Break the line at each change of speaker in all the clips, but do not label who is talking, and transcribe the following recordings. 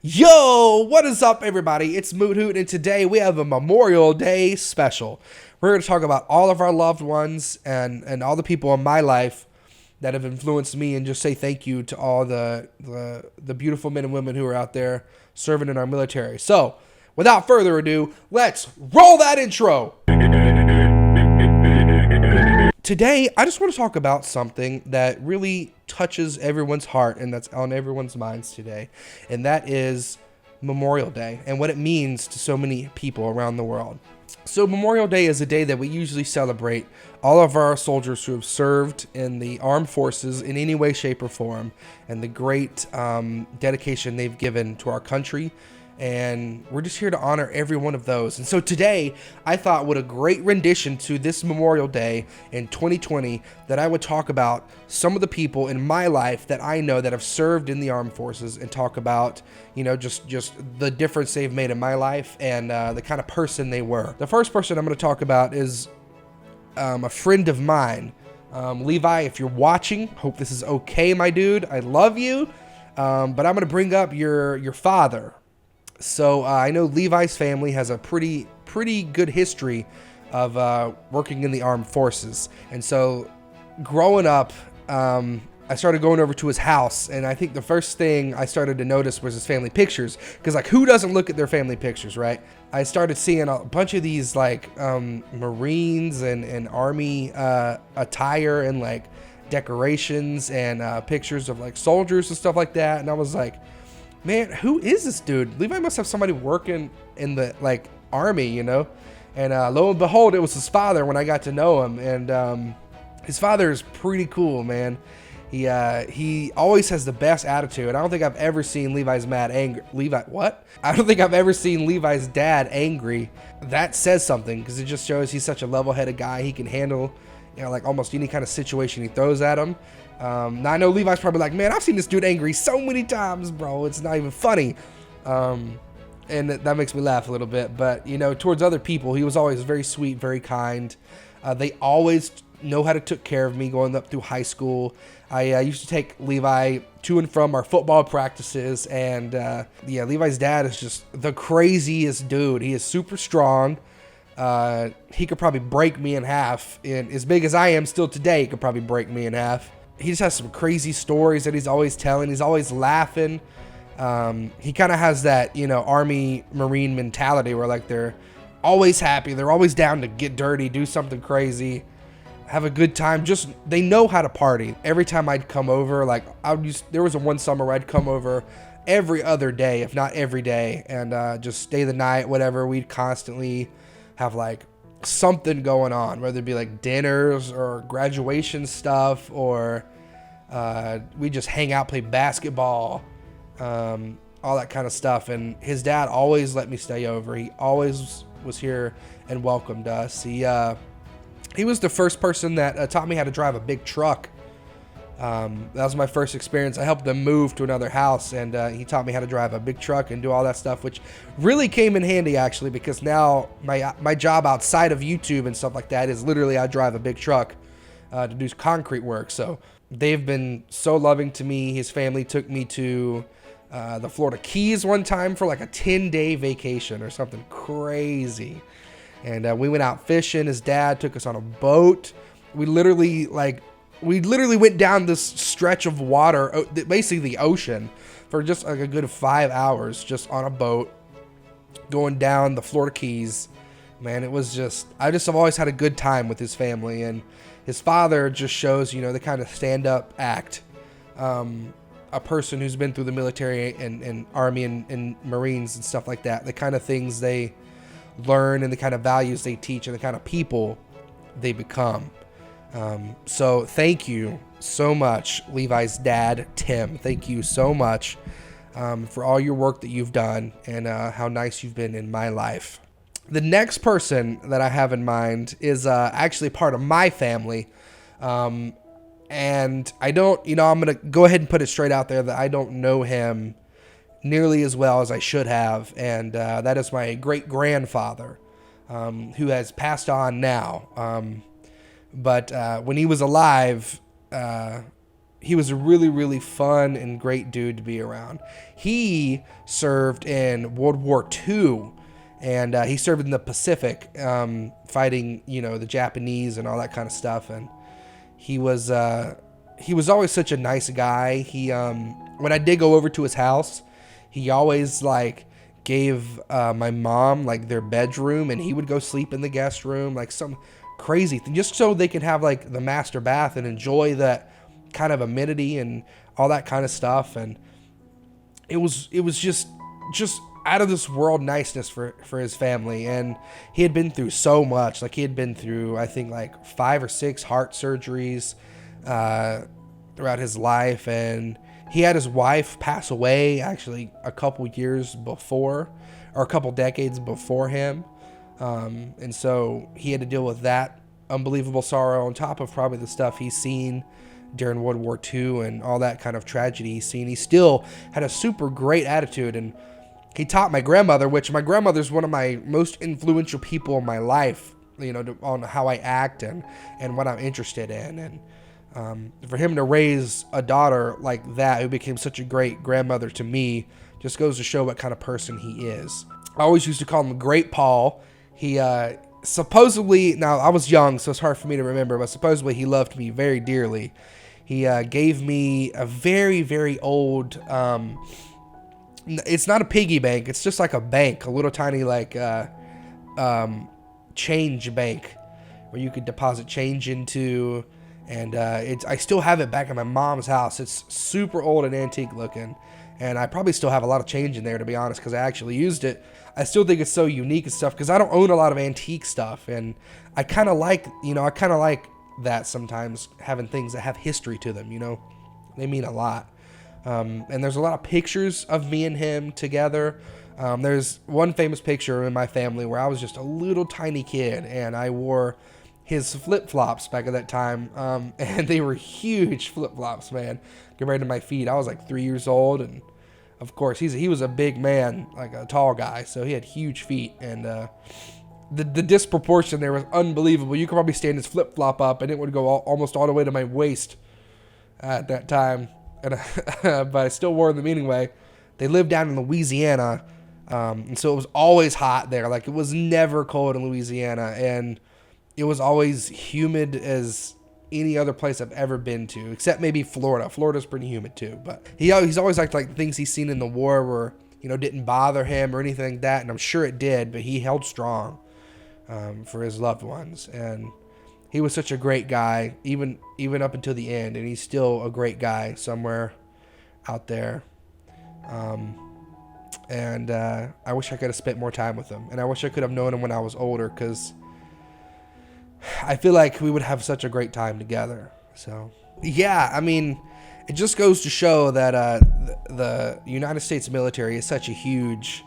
Yo, what is up, everybody? It's Moot, Hoot, and today we have a Memorial Day special. We're going to talk about all of our loved ones and all the people in my life that have influenced me, and just say thank you to all the beautiful men and women who are out there serving in our military. So, without further ado, let's roll that intro. Today, I just want to talk about something that really touches everyone's heart and that's on everyone's minds today, and that is Memorial Day and what it means to so many people around the world. So Memorial Day is a day that we usually celebrate all of our soldiers who have served in the armed forces in any way, shape, or form, and the great dedication they've given to our country. And we're just here to honor every one of those. And so today, I thought what a great rendition to this Memorial Day in 2020 that I would talk about some of the people in my life that I know that have served in the armed forces, and talk about, just the difference they've made in my life and the kind of person they were. The first person I'm going to talk about is a friend of mine. Levi, if you're watching, hope this is okay, my dude. I love you. But I'm going to bring up your father. So I know Levi's family has a pretty good history of working in the armed forces. And so growing up, I started going over to his house, and I think the first thing I started to notice was his family pictures. Because, like, who doesn't look at their family pictures, right? I started seeing a bunch of these, like, Marines and Army attire and, like, decorations and pictures of, like, soldiers and stuff like that. And I was like, man, who is this dude? Levi must have somebody working in the, like, Army, And lo and behold, it was his father when I got to know him. And his father is pretty cool, man. He always has the best attitude. I don't think I've ever seen Levi's I don't think I've ever seen Levi's dad angry. That says something, because it just shows he's such a level-headed guy. He can handle, like, almost any kind of situation he throws at him. Now I know Levi's probably like, man, I've seen this dude angry so many times, bro. It's not even funny. And that makes me laugh a little bit. But, towards other people, he was always very sweet, very kind. They always know how to take care of me going up through high school. I used to take Levi to and from our football practices. And, Levi's dad is just the craziest dude. He is super strong. He could probably break me in half. And as big as I am still today, he could probably break me in half. He just has some crazy stories that he's always telling. He's always laughing. He kind of has that, Army Marine mentality where, like, they're always happy. They're always down to get dirty, do something crazy, have a good time. Just, they know how to party. Every time I'd come over, like, there was one summer where I'd come over every other day, if not every day, and just stay the night, whatever. We'd constantly have, like, something going on, whether it be like dinners or graduation stuff, or we just hang out, play basketball, all that kind of stuff. And his dad always let me stay over. He always was here and welcomed us. He was the first person that taught me how to drive a big truck. That was my first experience. I helped him move to another house, and he taught me how to drive a big truck and do all that stuff, which really came in handy, actually, because now my job outside of YouTube and stuff like that is literally I drive a big truck to do concrete work. So they've been so loving to me. His family took me to the Florida Keys one time for like a 10-day vacation or something crazy. And we went out fishing. His dad took us on a boat. We literally went down this stretch of water, basically the ocean, for just like a good 5 hours, just on a boat, going down the Florida Keys. Man, it was I have always had a good time with his family. And his father just shows, the kind of stand-up act, a person who's been through the military and Army and Marines and stuff like that, the kind of things they learn and the kind of values they teach and the kind of people they become. So thank you so much, Levi's dad, Tim. Thank you so much for all your work that you've done and how nice you've been in my life. The next person that I have in mind is actually part of my family. And I don't, I'm going to go ahead and put it straight out there that I don't know him nearly as well as I should have. And that is my great-grandfather, who has passed on now. But when he was alive, he was a really, really fun and great dude to be around. He served in World War II, and he served in the Pacific, fighting, the Japanese and all that kind of stuff. And he was always such a nice guy. He when I did go over to his house, he always gave my mom their bedroom, and he would go sleep in the guest room, some crazy thing, just so they could have the master bath and enjoy that kind of amenity and all that kind of stuff. And it was just out of this world niceness for his family. And he had been through so much. He had been through, I think, 5 or 6 heart surgeries throughout his life, and he had his wife pass away actually a couple years before, or a couple decades before him. And so he had to deal with that unbelievable sorrow on top of probably the stuff he's seen during World War II and all that kind of tragedy he's seen. He still had a super great attitude, and he taught my grandmother, which my grandmother's one of my most influential people in my life, on how I act and what I'm interested in. And for him to raise a daughter like that, who became such a great grandmother to me, just goes to show what kind of person he is. I always used to call him Great Paul. He supposedly, now I was young, so it's hard for me to remember, but supposedly he loved me very dearly. He gave me a very, very old, it's not a piggy bank, it's just like a bank, a little tiny change bank where you could deposit change into. And I still have it back at my mom's house. It's super old and antique looking, and I probably still have a lot of change in there, to be honest, because I actually used it. I still think it's so unique and stuff, because I don't own a lot of antique stuff, and I kind of like that sometimes, having things that have history to them. They mean a lot. And there's a lot of pictures of me and him together. There's one famous picture in my family where I was just a little tiny kid, and I wore his flip-flops back at that time, and they were huge flip-flops, man, compared to my feet. I was 3 years old, and of course he was a big man, a tall guy, so he had huge feet, and the disproportion there was unbelievable. You could probably stand his flip-flop up, and it would go almost all the way to my waist at that time, and but I still wore them anyway. They lived down in Louisiana, and so it was always hot there. It was never cold in Louisiana, and it was always humid as any other place I've ever been to, except maybe Florida. Florida's pretty humid too, but he's always acted like things he's seen in the war were, didn't bother him or anything like that, and I'm sure it did, but he held strong for his loved ones, and he was such a great guy, even up until the end, and he's still a great guy somewhere out there. And I wish I could have spent more time with him, and I wish I could have known him when I was older, because I feel like we would have such a great time together. So, yeah, I mean, it just goes to show that the United States military is such a huge,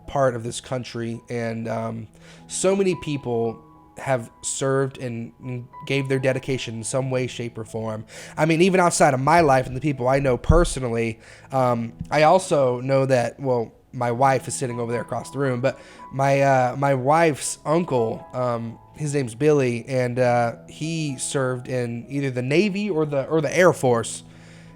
part of this country, and so many people have served and gave their dedication in some way, shape, or form. I mean, even outside of my life and the people I know personally, I also know that, well, my wife is sitting over there across the room, but my wife's uncle, his name's Billy, and he served in either the Navy or the Air Force,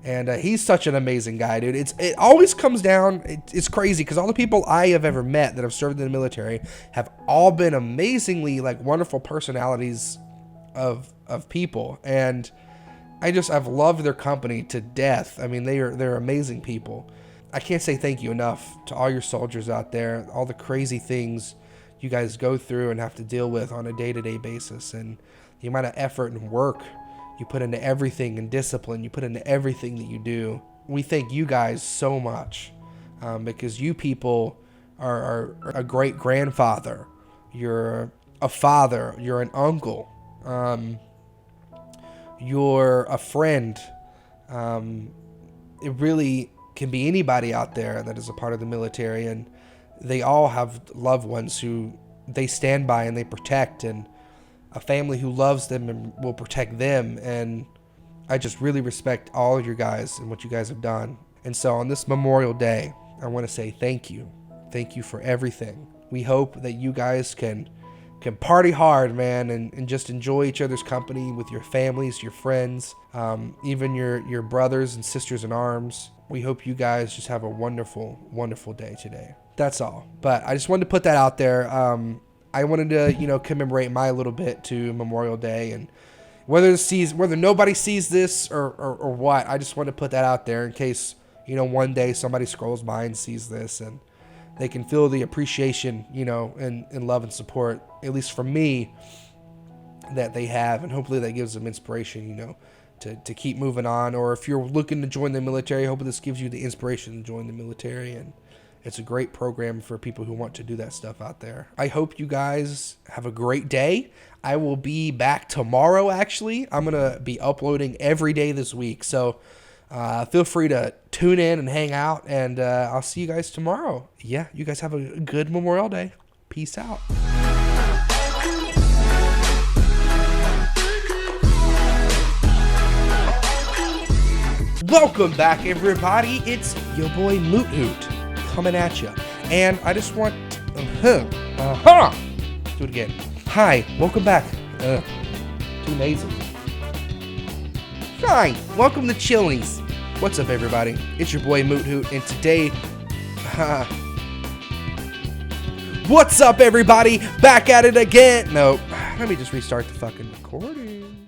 and he's such an amazing guy, dude. It always comes down. It's crazy because all the people I have ever met that have served in the military have all been amazingly wonderful personalities of people, and I've loved their company to death. I mean, they're amazing people. I can't say thank you enough to all your soldiers out there, all the crazy things you guys go through and have to deal with on a day-to-day basis, and the amount of effort and work you put into everything, and discipline you put into everything that you do. We thank you guys so much, because you people are a great grandfather, you're a father, you're an uncle, you're a friend. It really can be anybody out there that is a part of the military, and they all have loved ones who they stand by and they protect, and a family who loves them and will protect them. And I just really respect all of you guys and what you guys have done. And so on this Memorial Day, I want to say thank you for everything. We hope that you guys can can party hard, man, and just enjoy each other's company with your families, your friends, even your brothers and sisters in arms. We hope you guys just have a wonderful, wonderful day today. That's all. But I just wanted to put that out there. I wanted to, commemorate my little bit to Memorial Day, and whether nobody sees this or what, I just want to put that out there in case, one day somebody scrolls by and sees this and they can feel the appreciation, and love and support, at least from me, that they have. And hopefully that gives them inspiration, to keep moving on. Or if you're looking to join the military, hopefully this gives you the inspiration to join the military. And it's a great program for people who want to do that stuff out there. I hope you guys have a great day. I will be back tomorrow, actually. I'm going to be uploading every day this week. So feel free to tune in and hang out, and I'll see you guys tomorrow. Yeah, you guys have a good Memorial Day. Peace out. Welcome back, everybody. It's your boy Moot Hoot coming at you. And I just want do it again. Hi, welcome back. Too nasal. Hi, welcome to Chili's. What's up, everybody? It's your boy Moot Hoot, and today, what's up, everybody? Back at it again. No, let me just restart the fucking recording.